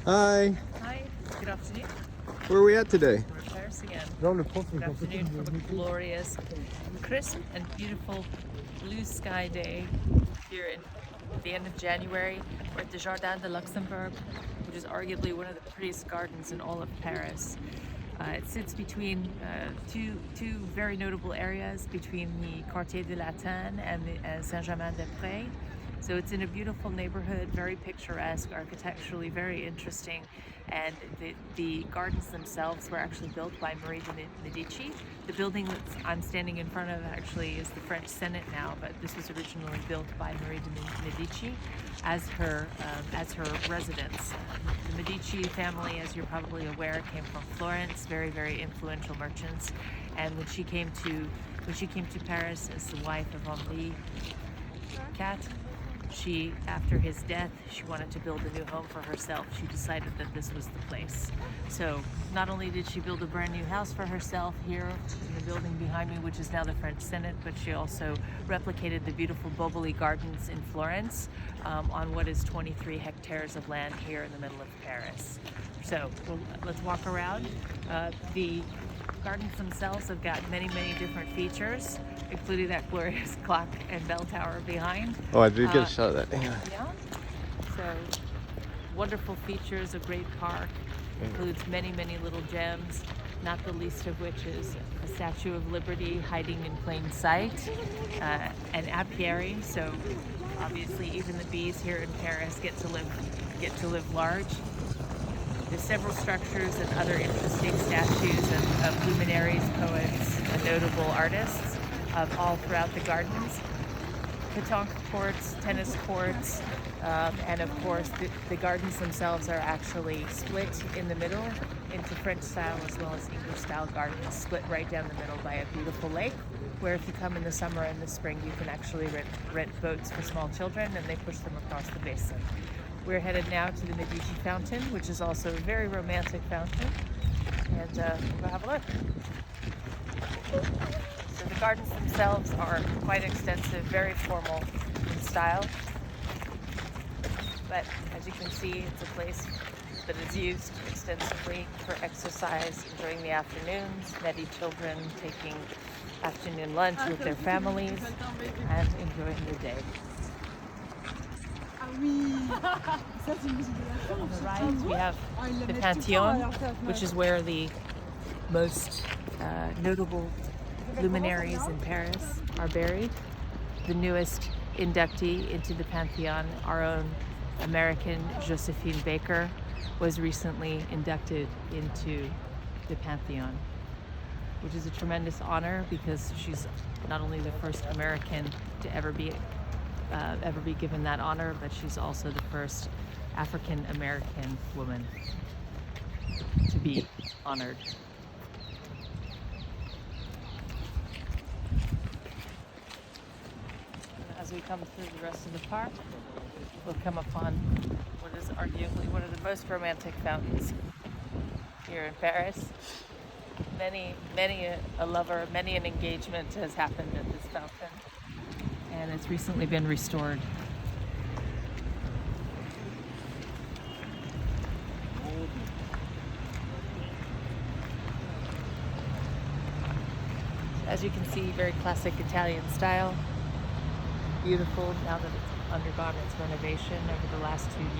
Hi, Hi, good afternoon. where are we at today? We're in Paris again. Good afternoon from a glorious, crisp and beautiful blue sky day here at the end of January. We're at the Jardin de Luxembourg, which is arguably one of the prettiest gardens in all of Paris. It sits between two very notable areas, between the Quartier de Latin and the Saint-Germain-des-Prés. So it's in a beautiful neighborhood, very picturesque, architecturally very interesting, and the gardens themselves were actually built by Marie de Medici. The building that I'm standing in front of actually is the French Senate now, but this was originally built by Marie de Medici as her residence. The Medici family, as you're probably aware, came from Florence, very, very influential merchants, and when she came to Paris as the wife of Henri IV, after his death, she wanted to build a new home for herself. She decided that this was the place. So not only did she build a brand new house for herself here in the building behind me, which is now the French Senate, but she also replicated the beautiful Boboli Gardens in Florence on what is 23 hectares of land here in the middle of Paris. So let's walk around. The gardens themselves have got many, many different features, including that glorious clock and bell tower behind. Oh, I did get a shot of that. Yeah. So wonderful features, a great park, includes many, many little gems, not the least of which is a Statue of Liberty hiding in plain sight, an apiary. So obviously even the bees here in Paris get to live large. There's several structures and other interesting statues of luminaries, poets, and notable artists all throughout the gardens. Pétanque courts, tennis courts, and of course the gardens themselves are actually split in the middle into French style as well as English style gardens, split right down the middle by a beautiful lake, where if you come in the summer and the spring you can actually rent boats for small children and they push them across the basin. We're headed now to the Medici Fountain, which is also a very romantic fountain, and we'll go have a look. So the gardens themselves are quite extensive, very formal in style, but as you can see, it's a place that is used extensively for exercise during the afternoons, many children taking afternoon lunch with their families and enjoying the day. On the right, we have the Pantheon, which is where the most notable luminaries in Paris are buried. The newest inductee into the Pantheon, our own American Josephine Baker, was recently inducted into the Pantheon, which is a tremendous honor because she's not only the first American to ever be given that honor, but she's also the first African American woman to be honored. As we come through the rest of the park, we'll come upon what is arguably one of the most romantic fountains here in Paris. Many a lover, many an engagement has happened at this fountain, and it's recently been restored. As you can see, very classic Italian style. Beautiful now that it's undergone its renovation over the last 2 years.